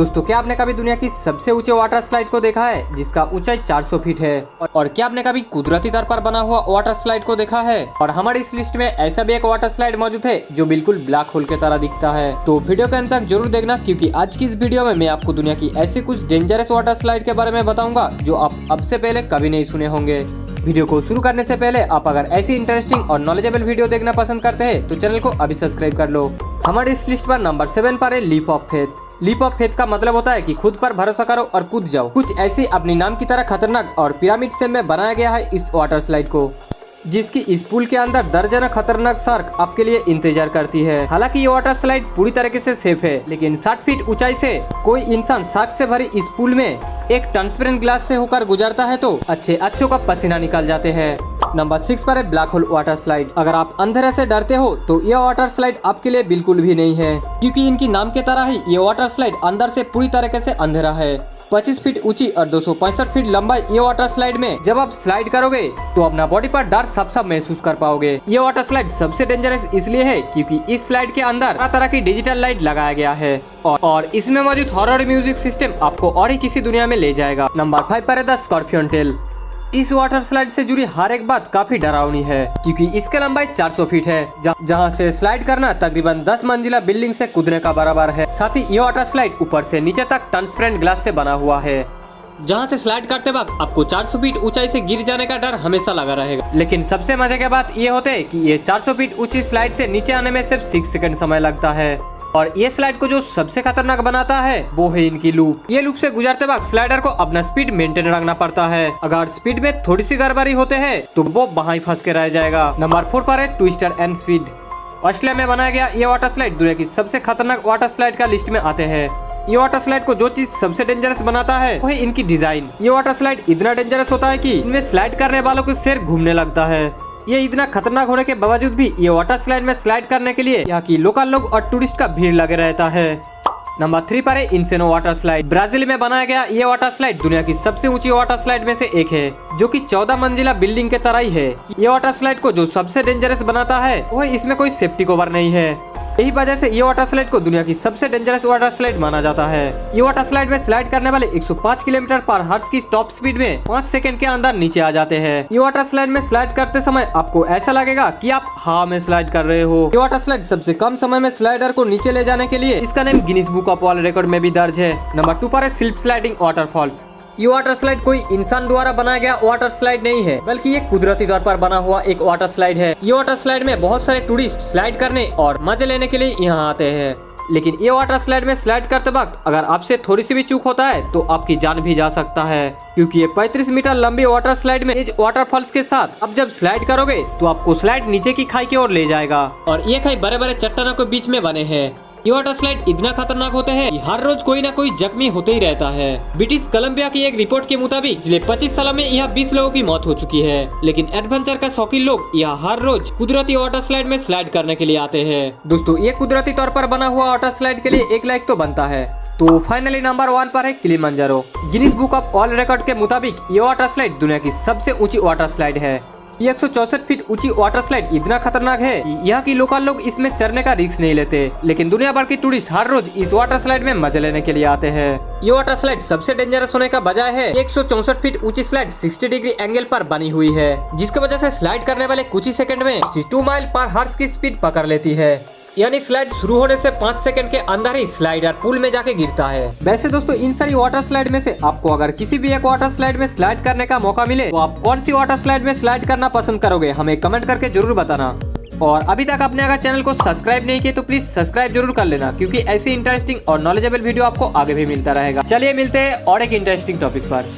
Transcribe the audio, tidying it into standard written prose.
दोस्तों क्या आपने कभी दुनिया की सबसे ऊंचे वाटर स्लाइड को देखा है जिसका ऊंचाई 400 फीट है? और क्या आपने कभी कुदरती तौर पर बना हुआ वाटर स्लाइड को देखा है? और हमारी इस लिस्ट में ऐसा भी एक वाटर स्लाइड मौजूद है जो बिल्कुल ब्लैक होल की तरह दिखता है। तो वीडियो के अंत तक जरूर देखना, क्योंकि आज की इस वीडियो में मैं आपको दुनिया की ऐसी कुछ डेंजरस वाटर स्लाइड के बारे में बताऊंगा जो आप अब से पहले कभी नहीं सुने होंगे। वीडियो को शुरू करने से पहले आप अगर ऐसी इंटरेस्टिंग और नॉलेजेबल वीडियो देखना पसंद करते हैं तो चैनल को अभी सब्सक्राइब कर लो। हमारी इस लिस्ट पर नंबर 7 पर है leap of faith. Leap of faith का मतलब होता है कि खुद पर भरोसा करो और कूद जाओ। कुछ ऐसी अपनी नाम की तरह खतरनाक और पिरामिड शेप में बनाया गया है इस वाटर स्लाइड को, जिसकी इस पूल के अंदर दर्जनों खतरनाक शार्क आपके लिए इंतजार करती है। हालांकि ये वाटर स्लाइड पूरी तरीके से सेफ है, लेकिन 60 फीट ऊंचाई से कोई इंसान शार्क से भरी इस पूल में एक ट्रांसपेरेंट ग्लास से होकर गुजरता है तो अच्छों का पसीना निकल जाते हैं। नंबर 6 पर है ब्लैक होल वाटर स्लाइड। अगर आप अंधेरे से डरते हो तो यह वाटर स्लाइड आपके लिए बिल्कुल भी नहीं है, क्योंकि इनकी नाम के तरह ही ये वाटर स्लाइड अंदर से पूरी तरीके से अंधेरा है। 25 फीट ऊंची और 265 फीट लंबा ये वाटर स्लाइड में जब आप स्लाइड करोगे तो अपना बॉडी पर डर सब महसूस कर पाओगे। ये वाटर स्लाइड सबसे डेंजरस इसलिए है क्योंकि इस स्लाइड के अंदर तरह तरह की डिजिटल लाइट लगाया गया है और इसमें मौजूद हॉरर म्यूजिक सिस्टम आपको और ही किसी दुनिया में ले जाएगा। नंबर 5 पर है द स्कॉर्पियन टेल। इस वाटर स्लाइड से जुड़ी हर एक बात काफी डरावनी है, क्योंकि इसकी लंबाई 400 फीट है, जहां से स्लाइड करना तकरीबन 10 मंजिला बिल्डिंग से कूदने का बराबर है। साथ ही ये वाटर स्लाइड ऊपर से नीचे तक ट्रांसपेरेंट ग्लास से बना हुआ है, जहां से स्लाइड करते वक्त आपको 400 फीट ऊंचाई से गिर जाने का डर हमेशा लगा रहेगा। लेकिन सबसे मजे की बात ये होते है कि ये 400 फीट ऊंची स्लाइड से नीचे आने में सिर्फ 6 सेकंड समय लगता है। और ये स्लाइड को जो सबसे खतरनाक बनाता है वो है इनकी लूप। ये लूप से गुजरते वक्त स्लाइडर को अपना स्पीड मेंटेन रखना पड़ता है। अगर स्पीड में थोड़ी सी गड़बड़ी होते हैं तो वो वहाँ ही फंस के रह जाएगा। नंबर 4 पर है ट्विस्टर एंड स्पीड। ऑस्ट्रेलिया में बनाया गया ये वाटर स्लाइड दुनिया की सबसे खतरनाक वाटर स्लाइड का लिस्ट में आते हैं। ये वाटर स्लाइड को जो चीज सबसे डेंजरस बनाता है वो है इनकी डिजाइन। ये वाटर स्लाइड इतना डेंजरस होता है कि इनमें स्लाइड करने वालों को सिर घूमने लगता है। ये इतना खतरनाक होने के बावजूद भी ये वाटर स्लाइड में स्लाइड करने के लिए यहाँ की लोकल लोग और टूरिस्ट का भीड़ लगे रहता है। नंबर 3 पर है इनसेनो वाटर स्लाइड। ब्राजील में बनाया गया ये वाटर स्लाइड दुनिया की सबसे ऊंची वाटर स्लाइड में से एक है, जो कि 14 मंजिला बिल्डिंग के तरह ही है। ये वाटर स्लाइड को जो सबसे डेंजरस बनाता है वो इसमें कोई सेफ्टी कवर नहीं है। यही वजह से ये वाटर स्लाइड को दुनिया की सबसे डेंजरस वाटर स्लाइड माना जाता है। ये वाटर स्लाइड में स्लाइड करने वाले 105 किलोमीटर पर हॉर्स की टॉप स्पीड में 5 सेकंड के अंदर नीचे आ जाते हैं। ये वाटर स्लाइड में स्लाइड करते समय आपको ऐसा लगेगा कि आप हवा में स्लाइड कर रहे हो। ये वाटर स्लाइड सबसे कम समय में स्लाइडर को नीचे ले जाने के लिए इसका नाम Guinness book of world record में भी दर्ज है। नंबर 2 पर है स्लिप स्लाइडिंग वाटरफॉल्स। ये वाटर स्लाइड कोई इंसान द्वारा बनाया गया वाटर स्लाइड नहीं है, बल्कि ये कुदरती तौर पर बना हुआ एक वाटर स्लाइड है। ये वाटर स्लाइड में बहुत सारे टूरिस्ट स्लाइड करने और मजे लेने के लिए यहाँ आते हैं। लेकिन ये वाटर स्लाइड में स्लाइड करते वक्त अगर आपसे थोड़ी सी भी चूक होता है तो आपकी जान भी जा सकता है, क्योंकि ये 35 मीटर लंबी वाटर स्लाइड में इस वाटरफॉल्स के साथ आप जब स्लाइड करोगे तो आपको स्लाइड नीचे की खाई की ओर ले जाएगा। और ये खाई बड़े बड़े चट्टानों के बीच में बने हैं। ये वाटर स्लाइड इतना खतरनाक होते हैं कि हर रोज कोई ना कोई जख्मी होते ही रहता है। ब्रिटिश कोलंबिया की एक रिपोर्ट के मुताबिक पिछले 25 सालों में यहाँ 20 लोगों की मौत हो चुकी है। लेकिन एडवेंचर का शौकीन लोग यहाँ हर रोज कुदरती वाटर स्लाइड में स्लाइड करने के लिए आते हैं। दोस्तों ये कुदरती तौर पर बना हुआ वाटर स्लाइड के लिए एक लाइक तो बनता है। तो फाइनली नंबर 1 पर है Kilimanjaro. Guinness book of world record के मुताबिक ये वाटर स्लाइड दुनिया की सबसे ऊंची वाटर स्लाइड है। ये 164 फीट ऊंची वाटर स्लाइड इतना खतरनाक है कि यहाँ की लोकल लोग इसमें चढ़ने का रिस्क नहीं लेते, लेकिन दुनिया भर के टूरिस्ट हर रोज इस वाटर स्लाइड में मजे लेने के लिए आते हैं। ये वाटर स्लाइड सबसे डेंजरस होने का बजाय है 164 फीट ऊंची स्लाइड 60 डिग्री एंगल पर बनी हुई है, जिसकी वजह से स्लाइड करने वाले कुछ ही सेकंड में 62 माइल पर हॉर्स की स्पीड पकड़ लेती है। यानी स्लाइड शुरू होने से 5 सेकंड के अंदर ही स्लाइडर पूल में जाके गिरता है। वैसे दोस्तों इन सारी वाटर स्लाइड में से आपको अगर किसी भी एक वाटर स्लाइड में स्लाइड करने का मौका मिले तो आप कौन सी वाटर स्लाइड में स्लाइड करना पसंद करोगे, हमें कमेंट करके जरूर बताना। और अभी तक आपने अगर चैनल को सब्सक्राइब नहीं किया तो प्लीज सब्सक्राइब जरूर कर लेना, क्योंकि ऐसी इंटरेस्टिंग और नॉलेजेबल वीडियो आपको आगे भी मिलता रहेगा। चलिए मिलते हैं और एक इंटरेस्टिंग टॉपिक पर।